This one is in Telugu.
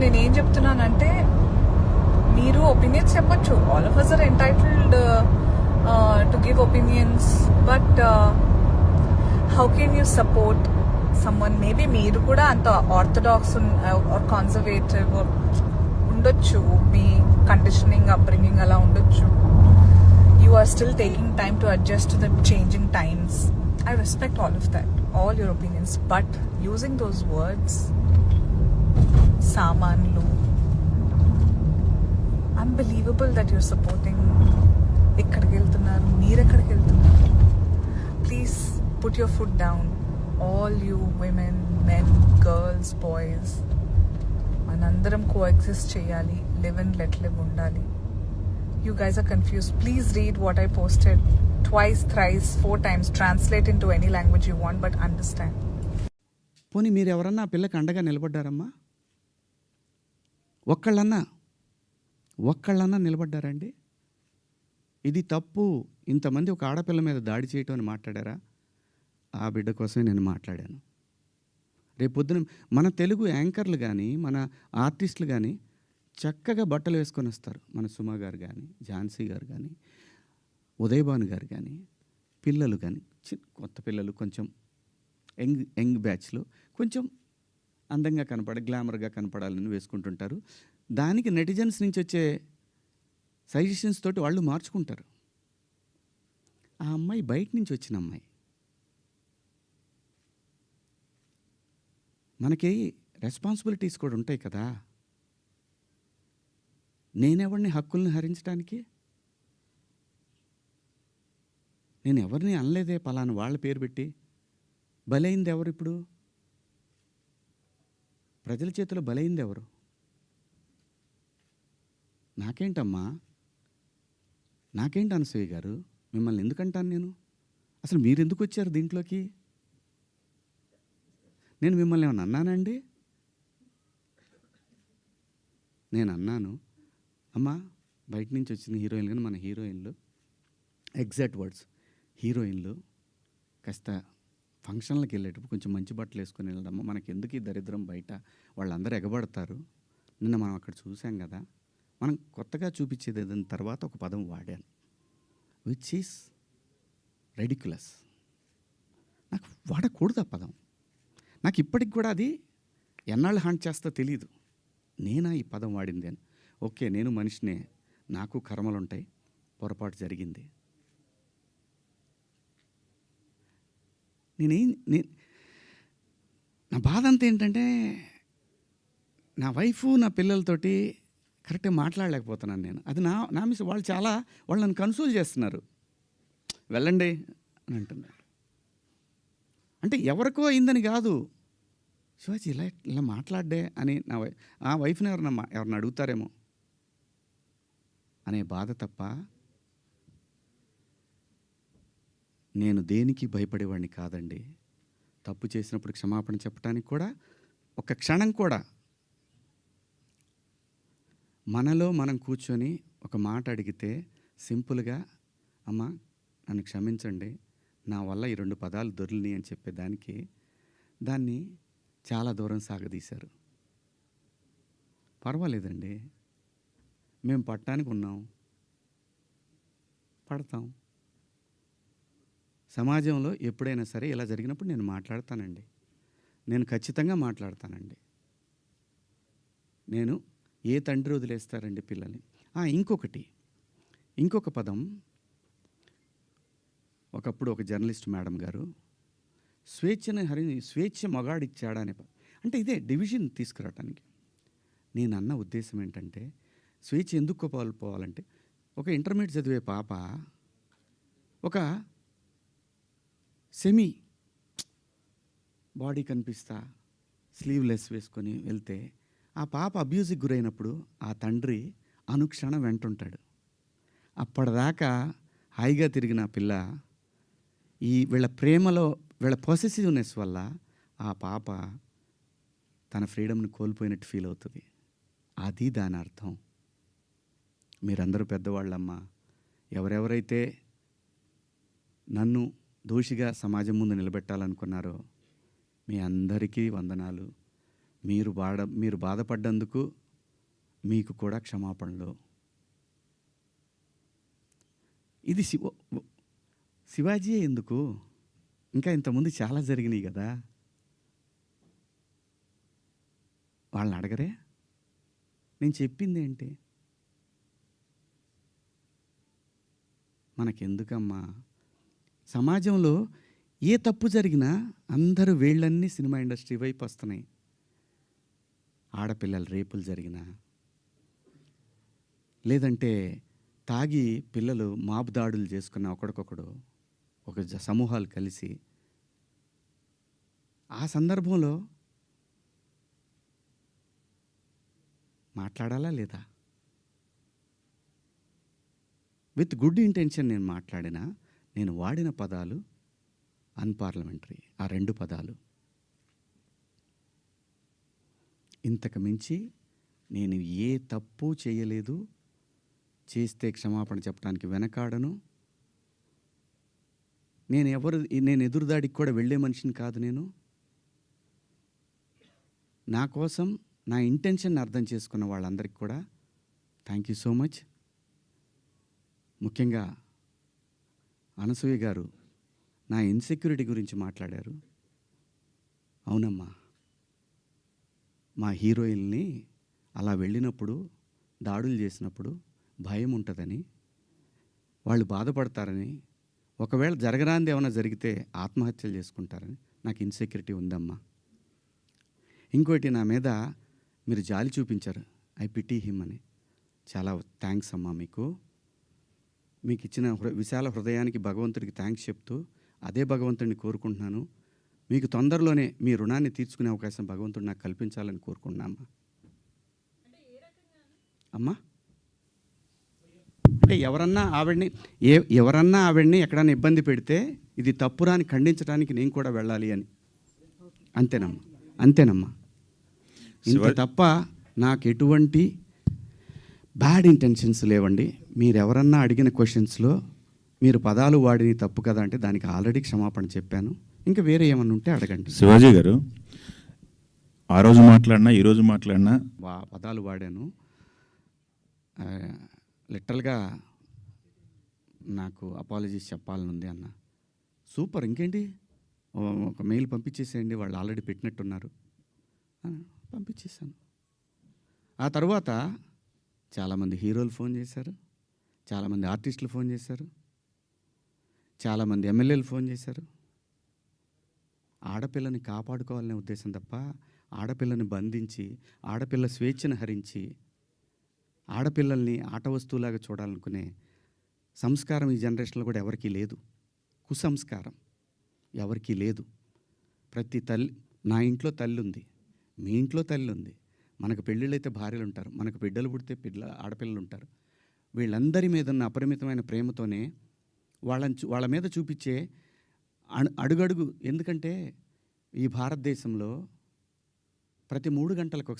నేనేం చెప్తున్నానంటే, మీరు ఒపీనియన్స్ చెప్పొచ్చు. All of us are entitled to give opinions, but how can you support someone? Maybe మీరు కూడా అంత ఆర్థోడాక్స్ ఆర్ కన్జర్వేటివ్ ఉండొచ్చు, మీ కండిషనింగ్ అప్బ్రింగింగ్ అలా ఉండొచ్చు. You are still taking time to adjust to the changing times. I respect all of that, all your opinions, but using those words, samanlu, unbelievable that you're supporting. ekkadiki veltunnaru, meer ekkadiki veltunnaru. Please put your foot down, all you women, men, girls, boys. manandaram coexist cheyali, live and let live undali. You guys are confused. Please read what I posted twice, thrice, 4 times. Translate into any language you want, but understand. పోనీ మీరు ఎవరన్నా ఆ పిల్లకి అండగా నిలబడ్డారమ్మా? ఒక్కళ్ళన్నా నిలబడ్డారండి? ఇది తప్పు, ఇంతమంది ఒక ఆడపిల్ల మీద దాడి చేయటం అని మాట్లాడారా? ఆ బిడ్డ కోసమే నేను మాట్లాడాను. రేపొద్దున మన తెలుగు యాంకర్లు కానీ, మన ఆర్టిస్టులు కానీ చక్కగా బట్టలు వేసుకొని వస్తారు. మన సుమా గారు కానీ, ఝాన్సీ గారు కానీ, ఉదయభాను గారు కానీ, పిల్లలు కానీ, కొత్త పిల్లలు కొంచెం యంగ్ బ్యాచ్లో కొంచెం అందంగా గ్లామర్గా కనపడాలని వేసుకుంటుంటారు. దానికి నెటిజన్స్ నుంచి వచ్చే సజెషన్స్ తోటి వాళ్ళు మార్చుకుంటారు. ఆ అమ్మాయి బయట నుంచి వచ్చిన అమ్మాయి. మనకి రెస్పాన్సిబిలిటీస్ కూడా ఉంటాయి కదా. నేనెవరిని హక్కుల్ని హరించడానికి? నేను ఎవరిని అనలేదే పలానా వాళ్ళ పేరు పెట్టి. బలైంది ఎవరు? ఇప్పుడు ప్రజల చేతిలో బలైంది ఎవరు? నాకేంటమ్మా, నాకేంటి అనసూయ గారు? మిమ్మల్ని ఎందుకంటాను నేను? అసలు మీరు ఎందుకు వచ్చారు దీంట్లోకి? నేను మిమ్మల్ని ఏమన్నా అన్నానండి? నేను అన్నాను, అమ్మా బయట నుంచి వచ్చిన హీరోయిన్లు కానీ మన హీరోయిన్లు, ఎగ్జాక్ట్ వర్డ్స్, హీరోయిన్లు కాస్త ఫంక్షన్లకు వెళ్ళేటప్పుడు కొంచెం మంచి బట్టలు వేసుకొని వెళ్ళడమ్మా, మనకి ఎందుకు ఈ దరిద్రం బయట, వాళ్ళందరూ ఎగబడతారు. నిన్న మనం అక్కడ చూసాం కదా. మనం కొత్తగా చూపించేది ఏదైనా తర్వాత ఒక పదం వాడాను, విచ్ ఈస్ రెడిక్యులస్. నాకు వాడకూడదు ఆ పదం. నాకు ఇప్పటికి కూడా అది ఎన్నాళ్ళు హాంట్ చేస్తా తెలియదు. నేనా ఈ పదం వాడింది అని. ఓకే, నేను మనిషినే, నాకు కర్మలు ఉంటాయి, పొరపాటు జరిగింది. నా బాధ అంతా ఏంటంటే, నా వైఫ్ నా పిల్లలతోటి కరెక్ట్గా మాట్లాడలేకపోతున్నాను నేను. అది నా మిస్. వాళ్ళు నన్ను కన్సోల్ చేస్తున్నారు, వెళ్ళండి అని అంటున్నారు. అంటే ఎవరికో అయిందని కాదు, శివాజీ ఇలా మాట్లాడ్డే అని ఆ వైఫ్ని ఎవరిని అడుగుతారేమో అనే బాధ తప్ప నేను దేనికి భయపడేవాడిని కాదండి. తప్పు చేసినప్పుడు క్షమాపణ చెప్పడానికి కూడా ఒక క్షణం కూడా మనలో మనం కూర్చొని ఒక మాట అడిగితే సింపుల్గా, అమ్మ నన్ను క్షమించండి, నా వల్ల ఈ 2 పదాలు దొరికినాయి అని చెప్పేదానికి దాన్ని చాలా దూరం సాగదీశారు. పర్వాలేదండి, మేము పట్టడానికి ఉన్నాం, పడతాం. సమాజంలో ఎప్పుడైనా సరే ఇలా జరిగినప్పుడు నేను మాట్లాడతానండి, నేను ఖచ్చితంగా మాట్లాడతానండి. నేను ఏ తండ్రి వదిలేస్తారండి పిల్లల్ని? ఇంకొక పదం, ఒకప్పుడు ఒక జర్నలిస్ట్ మేడం గారు స్వేచ్ఛ మగాడిచ్చాడా అనే అంటే ఇదే డివిజన్ తీసుకురావటానికి. నేను అన్న ఉద్దేశం ఏంటంటే, స్వేచ్ఛ ఎందుకు కోల్పోవాలంటే, ఒక ఇంటర్మీడియట్ చదివే పాప ఒక సెమీ బాడీ కనిపిస్తా స్లీవ్లెస్ వేసుకొని వెళ్తే ఆ పాప అబ్యూజ్కి గురైనప్పుడు ఆ తండ్రి అనుక్షణం వెంటుంటాడు. అప్పటిదాకా హాయిగా తిరిగిన పిల్ల వీళ్ళ ప్రేమలో, వీళ్ళ పొసెసివ్నెస్ వల్ల ఆ పాప తన ఫ్రీడమ్ని కోల్పోయినట్టు ఫీల్ అవుతుంది. అది దాని అర్థం. మీరందరూ పెద్దవాళ్ళమ్మా, ఎవరెవరైతే నన్ను దోషిగా సమాజం ముందు నిలబెట్టాలనుకున్నారో మీ అందరికీ వందనాలు. మీరు బాధపడ్డందుకు మీకు కూడా క్షమాపణలు. ఇది శివాజీయే ఎందుకు, ఇంకా ఇంతకుముందు చాలా జరిగినాయి కదా. వాళ్ళని అడగరే? నేను చెప్పింది ఏంటి? మనకెందుకమ్మా? సమాజంలో ఏ తప్పు జరిగినా అందరూ వీళ్ళన్నీ సినిమా ఇండస్ట్రీ వైపు వస్తున్నాయి. ఆడపిల్లల రేపులు జరిగినా, లేదంటే తాగి పిల్లలు మాబు దాడులు చేసుకున్న ఒకడికొకడు ఒక సమూహాలు కలిసి, ఆ సందర్భంలో మాట్లాడాలా లేదా? విత్ గుడ్ ఇంటెన్షన్ నేను మాట్లాడినా, నేను వాడిన పదాలు అన్పార్లమెంటరీ. ఆ 2 పదాలు. ఇంతకు మించి నేను ఏ తప్పు చేయలేదు. చేస్తే క్షమాపణ చెప్పడానికి వెనకాడను. నేను ఎదురుదాడికి కూడా వెళ్ళే మనిషిని కాదు. నేను నా కోసం నా ఇంటెన్షన్ అర్థం చేసుకున్న వాళ్ళందరికీ కూడా థ్యాంక్ యూ సో మచ్. ముఖ్యంగా అనసూయ గారు నా ఇన్సెక్యూరిటీ గురించి మాట్లాడారు. అవునమ్మా, మా హీరోయిన్ని అలా వెళ్ళినప్పుడు, దాడులు చేసినప్పుడు భయం ఉంటుందని, వాళ్ళు బాధపడతారని, ఒకవేళ జరగరాంది ఏమైనా జరిగితే ఆత్మహత్యలు చేసుకుంటారని నాకు ఇన్సెక్యూరిటీ ఉందమ్మా. ఇంకోటి, నా మీద మీరు జాలి చూపించారు. ఐ పిటీ హిమ్ అని. చాలా థ్యాంక్స్ అమ్మా. మీకు ఇచ్చిన విశాల హృదయానికి భగవంతుడికి థ్యాంక్స్ చెప్తూ, అదే భగవంతుడిని కోరుకుంటున్నాను. మీకు తొందరలోనే మీ రుణాన్ని తీర్చుకునే అవకాశం భగవంతుడు నాకు కల్పించాలని కోరుకుంటున్నామ్మా. అమ్మా, అంటే ఎవరన్నా ఆవిడ్ని ఎక్కడన్నా ఇబ్బంది పెడితే ఇది తప్పురాని ఖండించడానికి నేను కూడా వెళ్ళాలి అని. అంతేనమ్మా. ఇంత తప్ప నాకు ఎటువంటి బ్యాడ్ ఇంటెన్షన్స్ లేవండి. మీరెవరన్నా అడిగిన క్వశ్చన్స్లో మీరు పదాలు వాడిని తప్పు కదా అంటే దానికి ఆల్రెడీ క్షమాపణ చెప్పాను. ఇంకా వేరే ఏమన్నా ఉంటే అడగండి. శివాజీ గారు, ఆ రోజు మాట్లాడినా ఈ రోజు మాట్లాడినా పదాలు వాడాను. లిటరల్గా నాకు అపాలజీస్ చెప్పాలని ఉంది అన్న. సూపర్, ఇంకేంటి, ఒక మెయిల్ పంపించేసేయండి, వాళ్ళు ఆల్రెడీ పెట్టినట్టున్నారు. పంపించేశాను. ఆ తర్వాత చాలామంది హీరోలు ఫోన్ చేశారు, చాలామంది ఆర్టిస్టులు ఫోన్ చేశారు, చాలామంది ఎమ్మెల్యేలు ఫోన్ చేశారు. ఆడపిల్లని కాపాడుకోవాలనే ఉద్దేశం తప్ప ఆడపిల్లని బంధించి, ఆడపిల్ల స్వేచ్ఛను హరించి, ఆడపిల్లల్ని ఆట వస్తువులాగా చూడాలనుకునే సంస్కారం ఈ జనరేషన్లో కూడా ఎవరికీ లేదు. కుసంస్కారం ఎవరికీ లేదు. ప్రతి తల్లి, నా ఇంట్లో తల్లి ఉంది, మీ ఇంట్లో తల్లి ఉంది, మనకు పెళ్ళిళ్ళైతే భార్యలు ఉంటారు, మనకు బిడ్డలు పుడితే ఆడపిల్లలు ఉంటారు. వీళ్ళందరి మీద ఉన్న అపరిమితమైన ప్రేమతోనే వాళ్ళ మీద చూపించే అడుగడుగు. ఎందుకంటే ఈ భారతదేశంలో ప్రతి 3 గంటలకు ఒకసారి